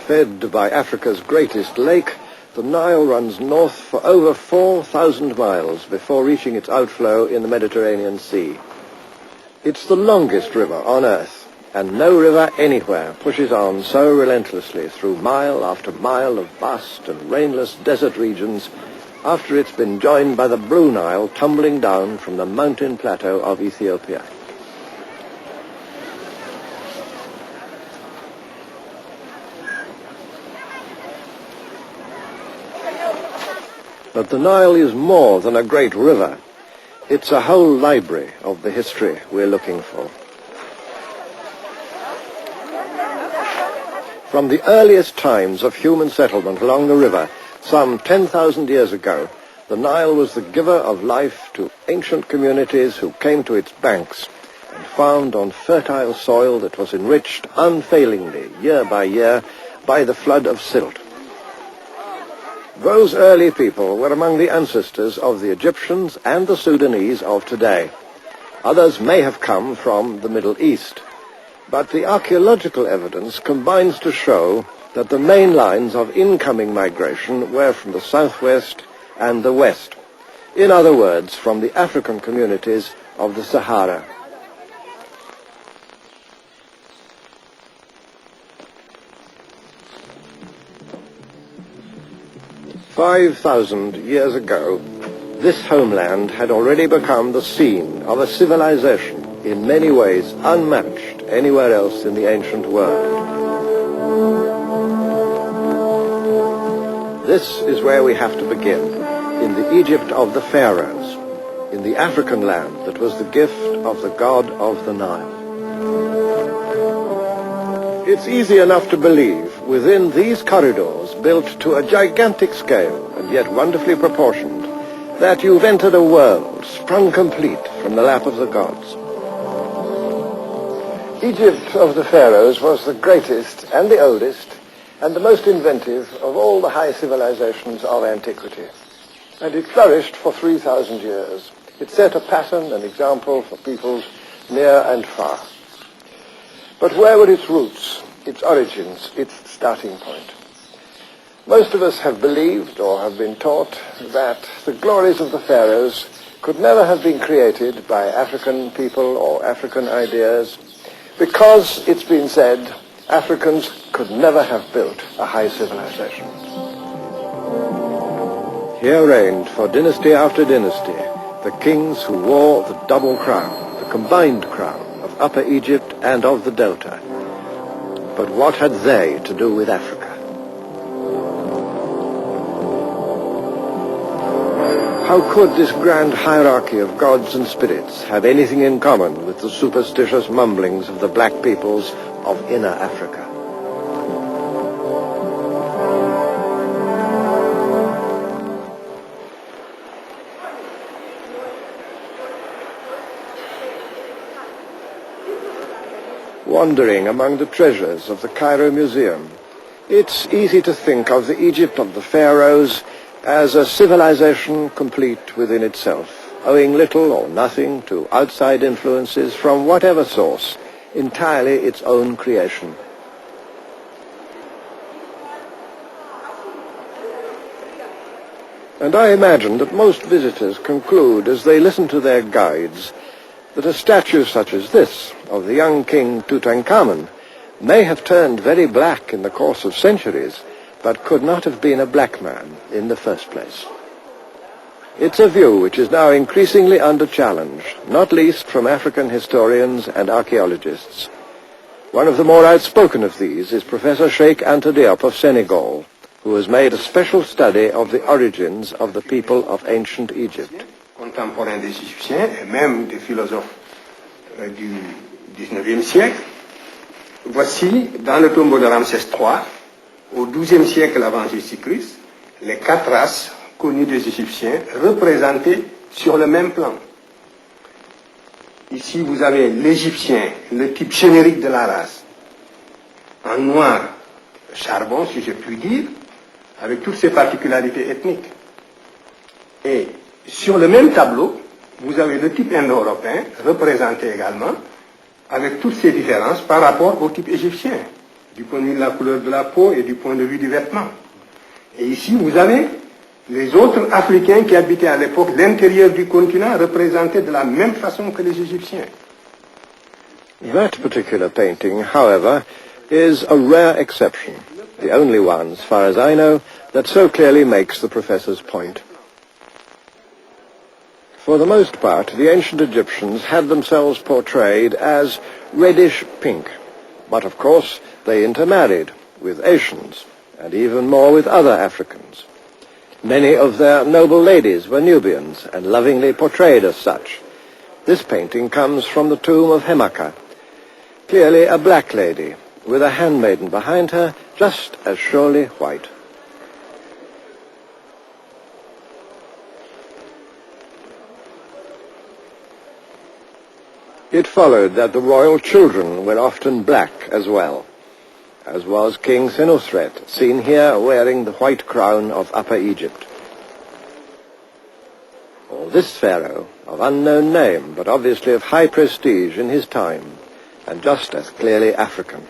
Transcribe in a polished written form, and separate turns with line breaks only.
Fed by Africa's greatest lake, the Nile runs north for over 4,000 miles before reaching its outflow in the Mediterranean Sea. It's the longest river on Earth, and no river anywhere pushes on so relentlessly through mile after mile of vast and rainless desert regions after it's been joined by the Blue Nile tumbling down from the mountain plateau of Ethiopia. But the Nile is more than a great river. It's a whole library of the history we're looking for. From the earliest times of human settlement along the river, some 10,000 years ago, the Nile was the giver of life to ancient communities who came to its banks and found on fertile soil that was enriched unfailingly, year by year, by the flood of silt. Those early people were among the ancestors of the Egyptians and the Sudanese of today. Others may have come from the Middle East, but the archaeological evidence combines to show that the main lines of incoming migration were from the southwest and the west. In other words, from the African communities of the Sahara. "5,000 years ago, this homeland had already become the scene of a civilization in many ways unmatched anywhere else in the ancient world. This is where we have to begin, in the Egypt of the pharaohs, in the African land that was the gift of the god of the Nile. It's easy enough to believe within these corridors, built to a gigantic scale and yet wonderfully proportioned, that you've entered a world sprung complete from the lap of the gods. Egypt of the pharaohs was the greatest and the oldest and the most inventive of all the high civilizations of antiquity. And it flourished for 3,000 years. It set a pattern, an example for peoples near and far. But where were its roots, its origins, its starting point? Most of us have believed or have been taught that the glories of the pharaohs could never have been created by African people or African ideas because, it's been said, Africans could never have built a high civilization. Here reigned for dynasty after dynasty the kings who wore the double crown, the combined crown of Upper Egypt and of the Delta. But what had they to do with Africa? How could this grand hierarchy of gods and spirits have anything in common with the superstitious mumblings of the black peoples of inner Africa? Wandering among the treasures of the Cairo Museum, it's easy to think of the Egypt of the pharaohs as a civilization complete within itself, owing little or nothing to outside influences from whatever source, entirely its own creation. And I imagine that most visitors conclude as they listen to their guides that a statue such as this of the young king Tutankhamun may have turned very black in the course of centuries, but could not have been a black man in the first place. It's a view which is now increasingly under challenge, not least from African historians and archaeologists. One of the more outspoken of these is Professor Cheikh Anta Diop of Senegal, who has made a special study of the origins of the people of ancient Egypt.
Contemporains des Égyptiens et même des philosophes du XIXe siècle, voici dans le tombeau de Ramsès III, au XIIe siècle avant Jésus-Christ, les 4 races connues des Égyptiens représentées sur le même plan. Ici, vous avez l'Égyptien, le type générique de la race, en noir charbon, si je puis dire, avec toutes ses particularités ethniques. Et sur le même tableau, vous avez le type indo-européen, représenté également, avec toutes ses différences par rapport au type égyptien. du point de vue de la couleur de la peau et du point de vue du vêtement. Et ici, vous avez les autres Africains qui habitaient à l'époque l'intérieur du continent représentés de la même façon que les Égyptiens.
That particular painting, however, is a rare exception, the only one, as far as I know, that so clearly makes the professor's point. For the most part, the ancient Egyptians had themselves portrayed as reddish pink, but of course they intermarried with Asians, and even more with other Africans. Many of their noble ladies were Nubians, and lovingly portrayed as such. This painting comes from the tomb of Hemaka, clearly a black lady, with a handmaiden behind her, just as surely white. It followed that the royal children were often black as well, as was King Senusret, seen here wearing the white crown of Upper Egypt. Or this pharaoh, of unknown name, but obviously of high prestige in his time, and just as clearly African.